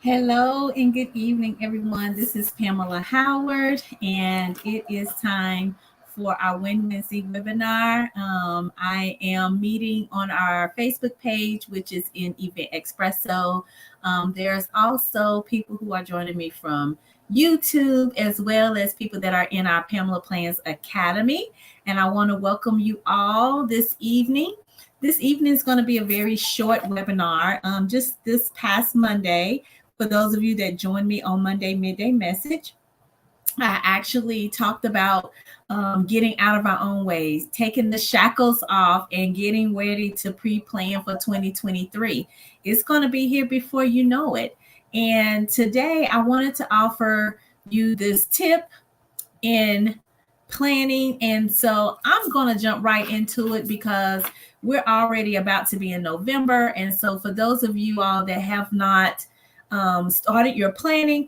Hello and good evening, everyone. This is Pamela Howard, and it is time for our Wednesday webinar. I am meeting on our Facebook page, which is in Event Expresso. There's also people who are joining me from YouTube, as well as people that are in our Pamela Plans Academy. And I want to welcome you all this evening. This evening is going to be a very short webinar. Just this past Monday, for those of you that joined me on Monday Midday Message, I actually talked about getting out of our own ways, taking the shackles off, and getting ready to pre-plan for 2023. It's going to be here before you know it. And today I wanted to offer you this tip in planning. And so I'm going to jump right into it because we're already about to be in November. And so for those of you all that have not started your planning,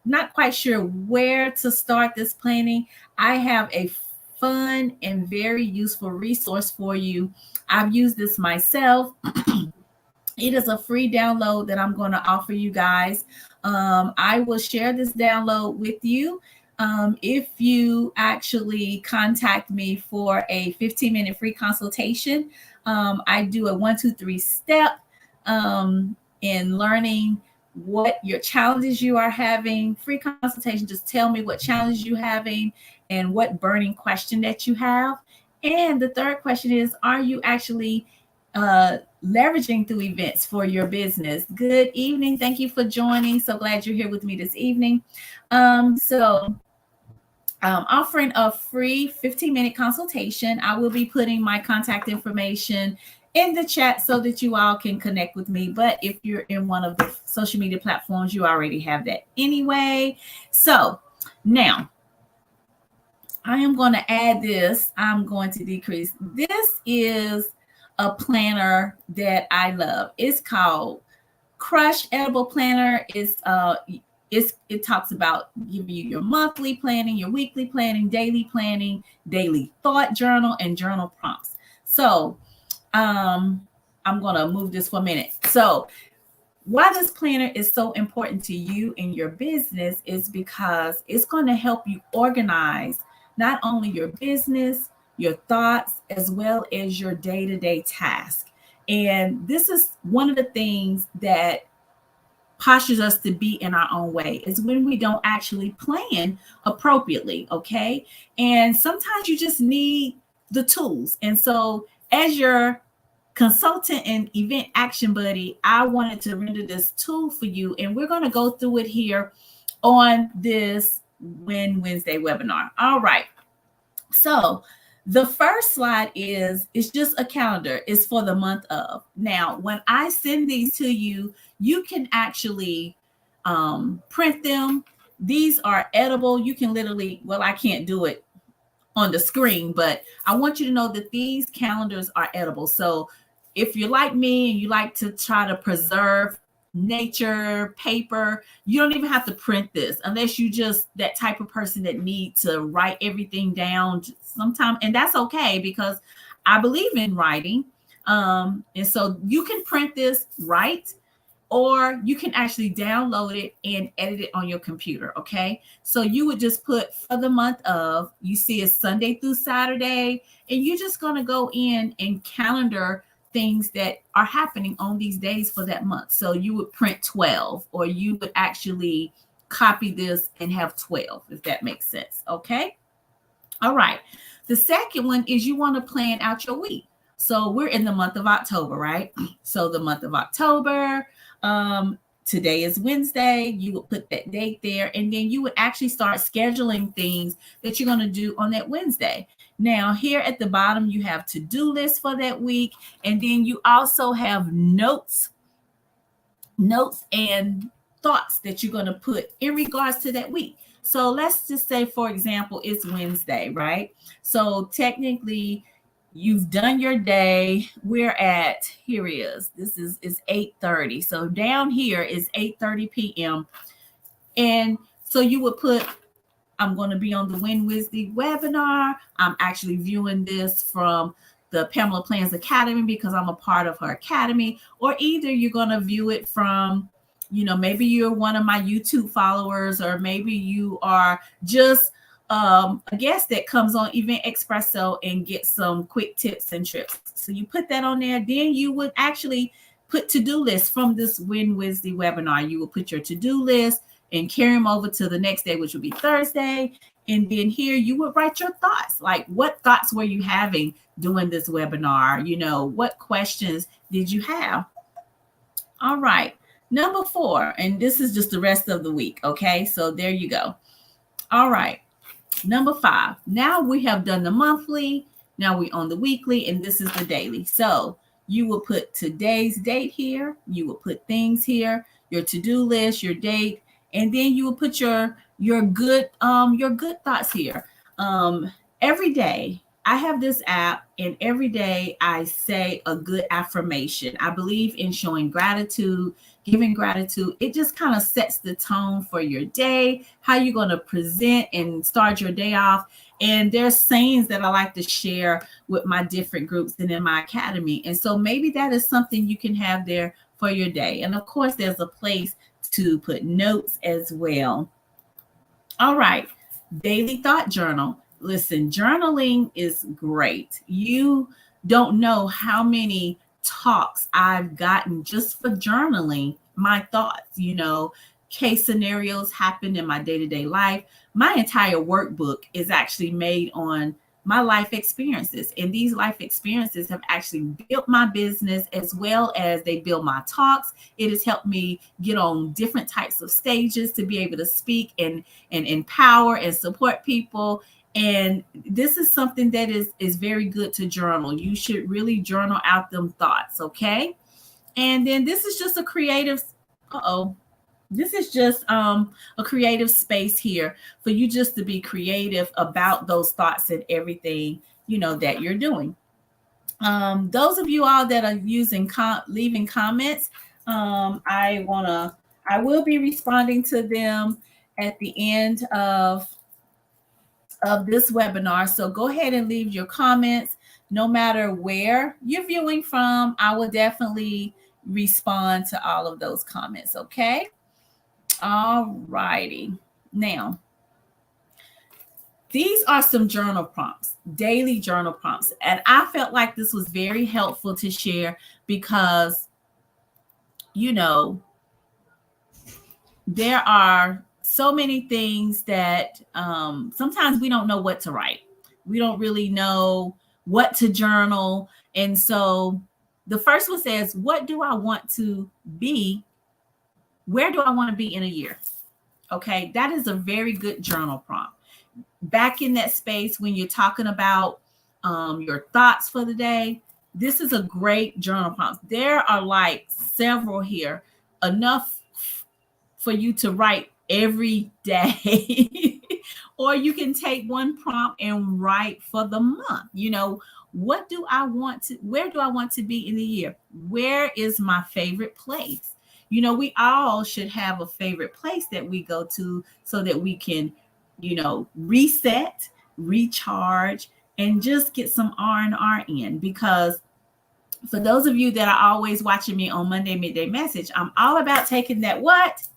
not quite sure where to start this planning, I have a fun and very useful resource for you. I've used this myself. It is a free download that I'm going to offer you guys. I will share this download with you if you actually contact me for a 15-minute free consultation. I do a 1, 2, 3 step in learning what your challenges you are having. Free consultation, just tell me what challenges you're having and what burning question that you have. And the third question is, are you actually leveraging through events for your business? Good evening. Thank you for joining. So glad you're here with me this evening. Offering a free 15-minute consultation. I will be putting my contact information in the chat so that you all can connect with me. But if you're in one of the social media platforms, you already have that anyway. So now I am going to add this. I'm going to decrease. This is a planner that I love. It's called Crush Edible Planner. It talks about giving you your monthly planning, your weekly planning, daily thought journal, and journal prompts. So I'm going to move this for a minute. So why this planner is so important to you in your business is because it's going to help you organize not only your business, your thoughts, as well as your day-to-day task. And this is one of the things that postures us to be in our own way is when we don't actually plan appropriately. Okay. And sometimes you just need the tools. And so as your consultant and event action buddy, I wanted to render this tool for you. And we're going to go through it here on this Wednesday webinar. All right. So the first slide is just a calendar. It's for the month of. Now, when I send these to you, you can actually print them. These are edible. You can literally, well, I can't do it on the screen, but I want you to know that these calendars are edible. So if you're like me and you like to try to preserve nature, paper, you don't even have to print this unless you just that type of person that need to write everything down sometime. And that's okay because I believe in writing. And so you can print this, right? Or you can actually download it and edit it on your computer. Okay. So you would just put for the month of, you see it's Sunday through Saturday, and you're just going to go in and calendar things that are happening on these days for that month. So you would print 12, or you would actually copy this and have 12, if that makes sense. Okay. All right. The second one is you want to plan out your week. So we're in the month of October, right? So the month of October, today is Wednesday. You would put that date there, and then you would actually start scheduling things that you're going to do on that Wednesday. Now, here at the bottom, you have to-do lists for that week, and then you also have notes and thoughts that you're going to put in regards to that week. So let's just say, for example, it's Wednesday, right? So technically, you've done your day. We're at, here it is. This is 8:30. So down here is 8:30 p.m. And so you would put, I'm going to be on the Wednesday webinar. I'm actually viewing this from the Pamela Plans Academy because I'm a part of her academy, or either you're going to view it from maybe you're one of my YouTube followers, or maybe you are just a guest that comes on Event Espresso and gets some quick tips and trips. So you put that on there. Then you would actually put to-do lists from this Win Wednesday webinar. You will put your to-do list and carry them over to the next day, which will be Thursday. And then here you would write your thoughts. Like, what thoughts were you having during this webinar? What questions did you have? All right. Number 4, and this is just the rest of the week. Okay. So there you go. All right. Number 5. Now we have done the monthly. Now we're on the weekly, and this is the daily. So you will put today's date here. You will put things here, your to-do list, your date, and then you will put your good thoughts here. Every day I have this app, and every day I say a good affirmation. I believe in showing gratitude, giving gratitude. It just kind of sets the tone for your day, how you're going to present and start your day off. And there's sayings that I like to share with my different groups and in my academy. And so maybe that is something you can have there for your day. And of course, there's a place to put notes as well. All right. Daily thought journal. Listen, journaling is great. You don't know how many talks I've gotten just for journaling my thoughts. Case scenarios happen in my day-to-day life. My entire workbook is actually made on my life experiences. And these life experiences have actually built my business as well as they build my talks. It has helped me get on different types of stages to be able to speak and empower and support people. And this is something that is very good to journal. You should really journal out them thoughts, okay? And then this is just a creative, this is just a creative space here for you just to be creative about those thoughts and everything, that you're doing. Those of you all that are leaving comments, I will be responding to them at the end of this webinar. So go ahead and leave your comments. No matter where you're viewing from, I will definitely respond to all of those comments. Okay. All righty. Now, these are some journal prompts, daily journal prompts. And I felt like this was very helpful to share because, there are so many things that sometimes we don't know what to write. We don't really know what to journal. And so the first one says, what do I want to be? Where do I want to be in a year? Okay, that is a very good journal prompt. Back in that space when you're talking about your thoughts for the day, this is a great journal prompt. There are like several here, enough for you to write every day. Or you can take one prompt and write for the month. What do I want to, where do I want to be in the year? Where is my favorite place? We all should have a favorite place that we go to so that we can, reset, recharge, and just get some R&R in. Because for those of you that are always watching me on Monday Midday Message, I'm all about taking that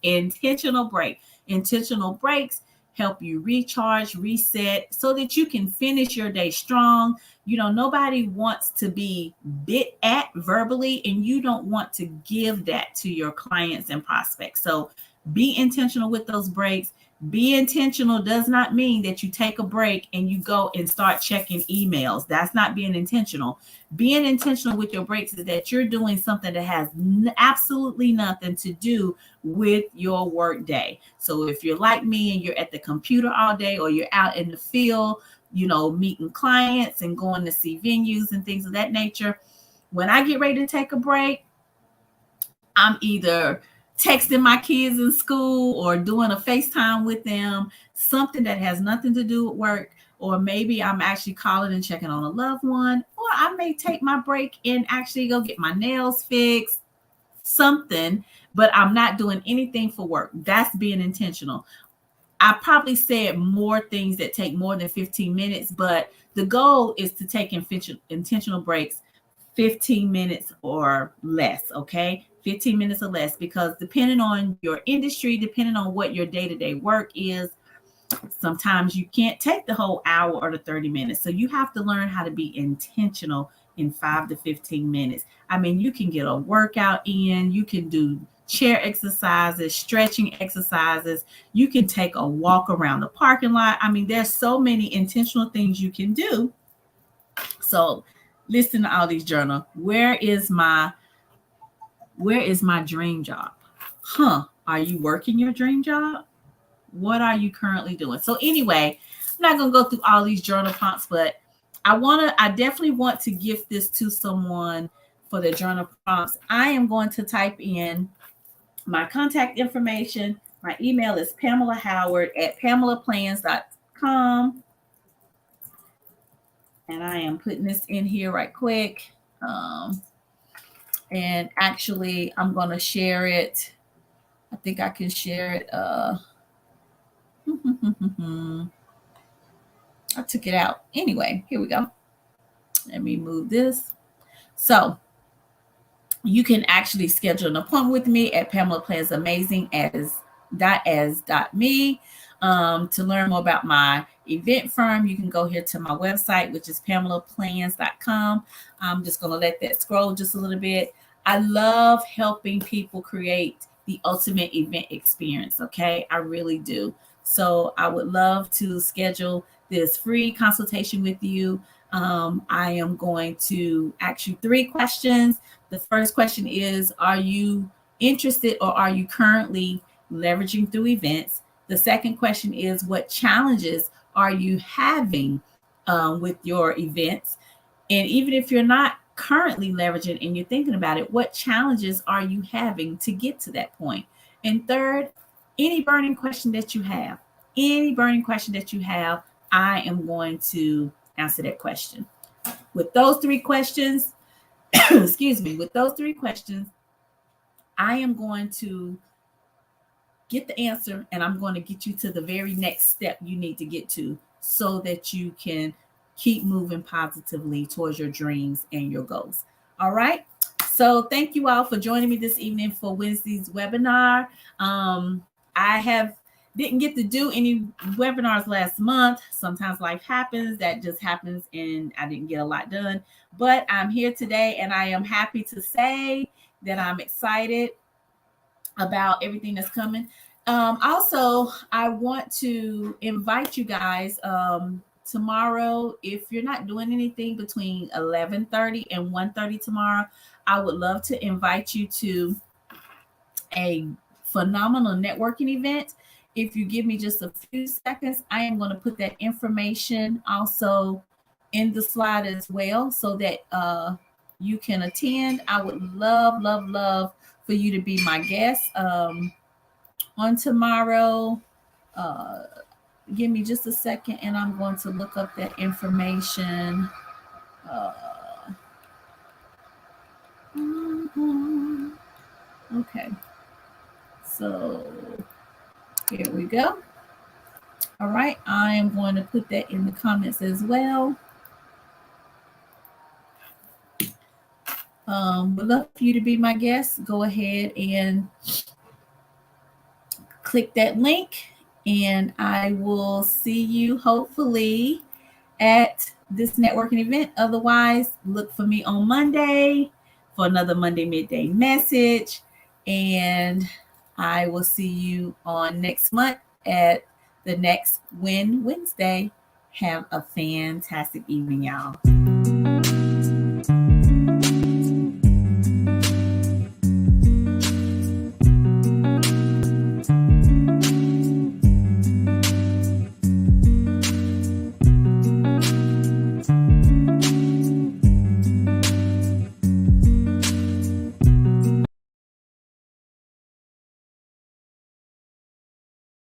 intentional break. Intentional breaks help you recharge, reset, so that you can finish your day strong. Nobody wants to be bit at verbally, and you don't want to give that to your clients and prospects. So be intentional with those breaks. Be intentional does not mean that you take a break and you go and start checking emails. That's not being intentional. Being intentional with your breaks is that you're doing something that has absolutely nothing to do with your work day. So if you're like me and you're at the computer all day, or you're out in the field, meeting clients and going to see venues and things of that nature, when I get ready to take a break, I'm either texting my kids in school or doing a FaceTime with them, something that has nothing to do with work. Or maybe I'm actually calling and checking on a loved one, or I may take my break and actually go get my nails fixed, something, but I'm not doing anything for work. That's being intentional. I probably said more things that take more than 15 minutes, but the goal is to take intentional breaks 15 minutes or less, okay? 15 minutes or less, because depending on your industry, depending on what your day-to-day work is, sometimes you can't take the whole hour or the 30 minutes. So you have to learn how to be intentional in 5 to 15 minutes. I mean, you can get a workout in, you can do chair exercises, stretching exercises, you can take a walk around the parking lot. I mean, there's so many intentional things you can do. So listen to all these journal. Where is my dream job? Are you working your dream job? What are you currently doing? So anyway, I'm not going to go through all these journal prompts, but I definitely want to gift this to someone for the journal prompts. I am going to type in my contact information. My email is PamelaHoward@PamelaPlans.com. And I am putting this in here right quick. And actually, I'm going to share it. I think I can share it. I took it out. Anyway, here we go. Let me move this. So you can actually schedule an appointment with me at PamelaPlansAmazing.me. To learn more about my event firm, you can go here to my website, which is PamelaPlans.com. I'm just going to let that scroll just a little bit. I love helping people create the ultimate event experience. Okay, I really do. So I would love to schedule this free consultation with you. I am going to ask you 3 questions. The first question is, are you interested or are you currently leveraging through events? The second question is, what challenges are you having with your events? And even if you're not currently leveraging and you're thinking about it, what challenges are you having to get to that point? And third, any burning question that you have, I am going to answer that question. With those 3 questions, with those 3 questions, I am going to get the answer and I'm going to get you to the very next step you need to get to so that you can keep moving positively towards your dreams and your goals. All right. So thank you all for joining me this evening for Wednesday's webinar. I didn't get to do any webinars last month. Sometimes life happens. That just happens and I didn't get a lot done. But I'm here today and I am happy to say that I'm excited about everything that's coming. Also, I want to invite you guys tomorrow. If you're not doing anything between 11:30 and 1:30 tomorrow, I would love to invite you to a phenomenal networking event. If you give me just a few seconds, I am going to put that information also in the slide as well so that you can attend. I would love, love, love for you to be my guest on tomorrow. Give me just a second and I'm going to look up that information. Okay. So here we go. All right. I am going to put that in the comments as well. Would love for you to be my guest. Go ahead and click that link and I will see you hopefully at this networking event. Otherwise, look for me on Monday for another Monday Midday Message. And I will see you on next month at the next Wednesday. Have a fantastic evening, y'all.